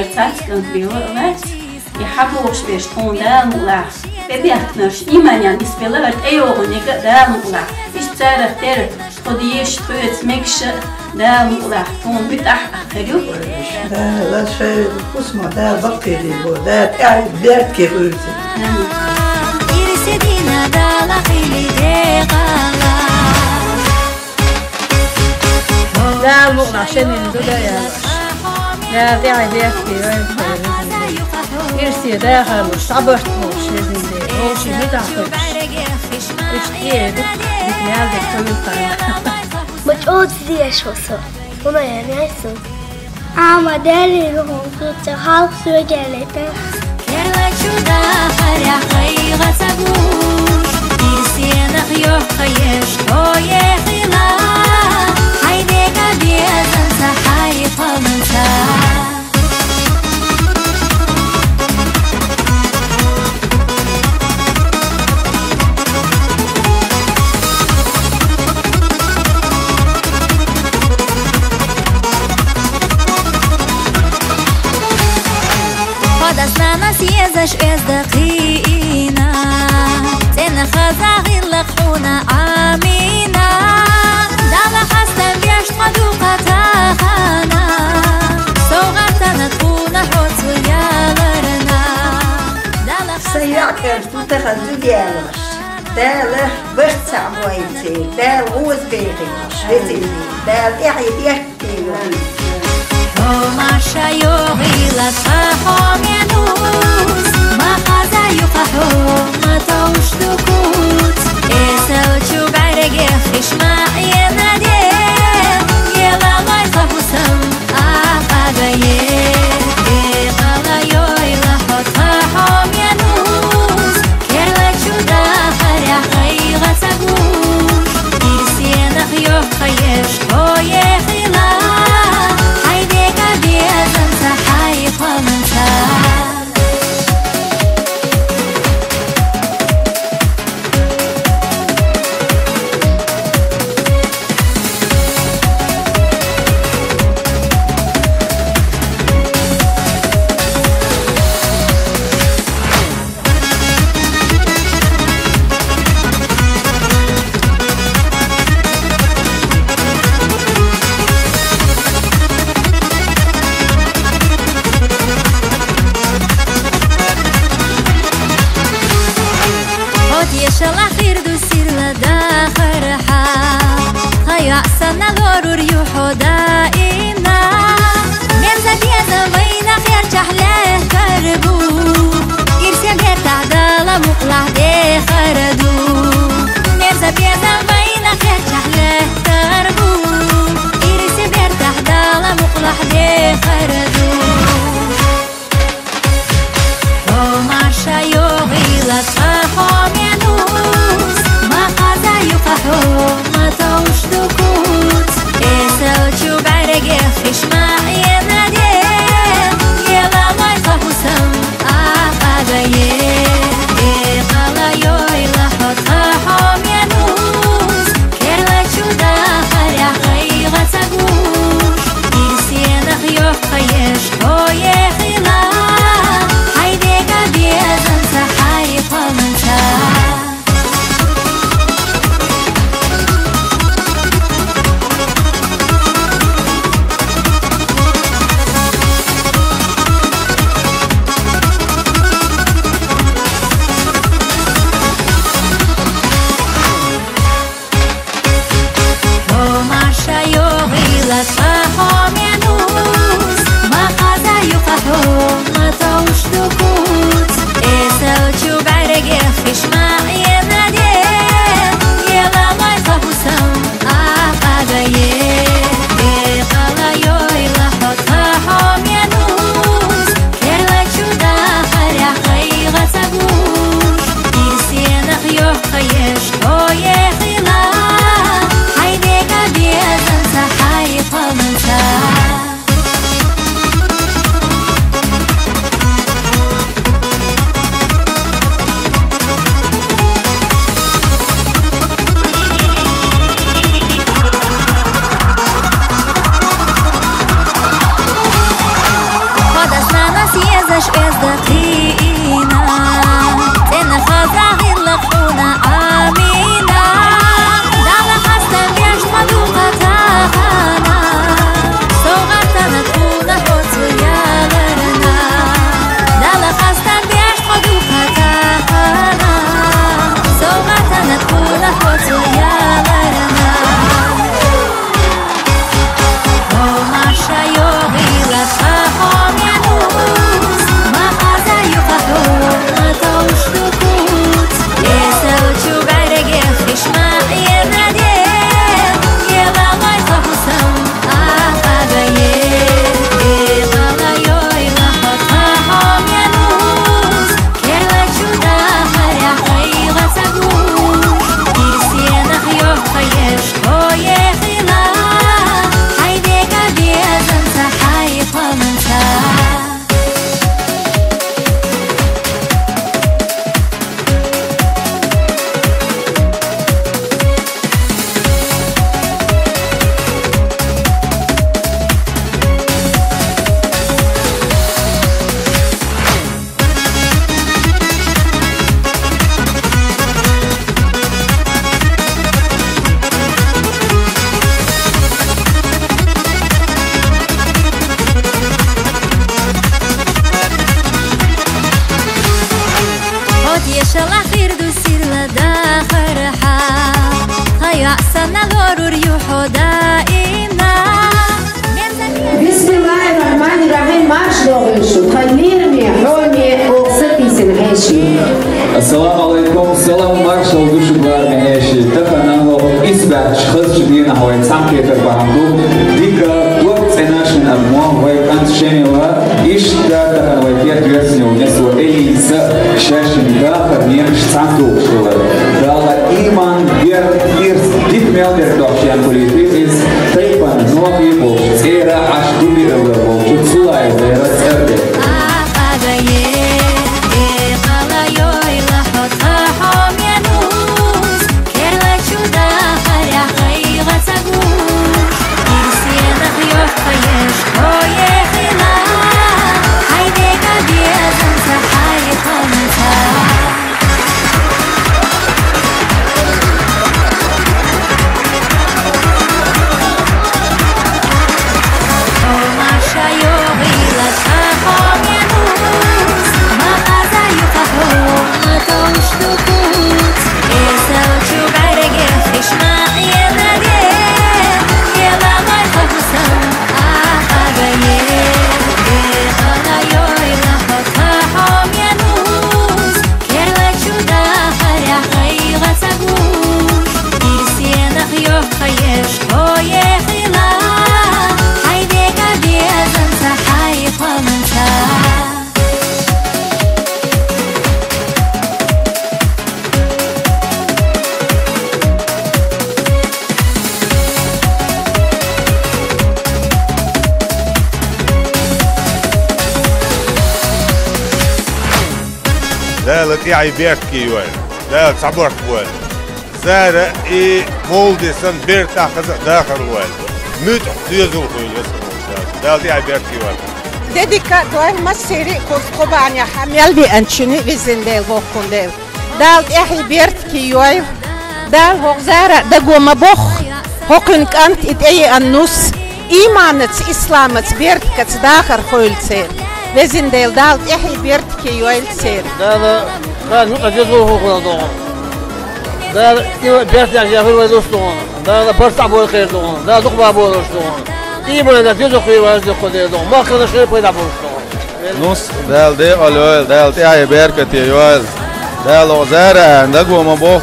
تاتكن بيوغات يحبوش بيش تون دام ولا ببيختنش إيمان يعني سبيلغت أيوه نيجا دام ولا إيش تعرف تعرف خديش تويت مكش دام ولا تون بتاع أخريو لا شيء اسمه ده بقي لي هو ده قاعد بيت كيفوتي يرسدينا دالا خيلي ديغالا لا مقطع شنو ندودا يا لا داعي بيحكي يرسي داخل صبرت مش لازم مش بتعرفش ايش كده بتنال الكلام متعود دي شو صار وما يعني عيسو عمدالي لهم تخاف سوجالته كلا شودا خرع خيغة سبوش يرسي نخيو خيش هوي خلا حيديك بيزن سحاي قمنسا يزش دقيقنا تنخذ غير خونا عامينا دام حسن بيش مدوقة تاخانا صغرتنا تكون حوت ويالرنا سياك تتخذ ديالش داله برتع بويتي دال غوز بيغيش بيتي دال إعي بيحكي وما شايوغي لصاحهم ينوس ما خذا يقحوم ما توش دكوت إساو تشوب عرقي خيش ما ينادي يلا ما يخافو سم أغاير إغالا يوي لحوت صاحهم ينوس كيرلا تشودا خرع خيغة سقوش إرسينا خيوه خيش هو يخيلا خيش ما ينادي بسم الله الرحمن الرحيم مارش دوغيشو خيميرمي حومي وقصتي سنعيشي السلام عليكم سلام مارش دوغيشو بارمهيشي تفنانو إسبات شخص جدينا هو إنسان كيتر بهمدو ديكا وقت سناشن أموان ويكانت شميلا إشتا تفن ويكيات يرسنو نسو إيسا شاشن داخل نيرش سانتو شولا دالا إيمان بير إيرس ديك ميلدر دوغشيان بوليتيز تيبان نوغي بوش سيرا عشتوبي أولو تسولاي زيرا سردي دالت إعي بيرت كيوال دالت صبرت وال زارة إي مولدي سن بيرت أخذ داخل وال ميت ديزل خويل دالت إعي بيرت كيوال Dedica doar maseri kobanya hamel di anchini vizindel vokundel dal ehi bert ki yoy dal hogzara da goma bokh hokun kant it ay annus imanets islamets bert kats dakhar khoiltse vizindel dal ehi bert ki yoy tser dal kan ajezo hokhdo dal bert ya yahul wedoston dal barta bol khair don dal duqba boloston إيمان نتيجة خير قديدون ما كنا شيء بيدا بوشتون نص دال دي ألوال دال تياي بيركة يوال دال وزارة ندقو مبوخ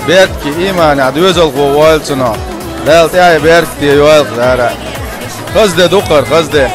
بيت كي إيمان عدوز القوال سنا دال تياي بيركة يوال زارة خزدة دقر خزدة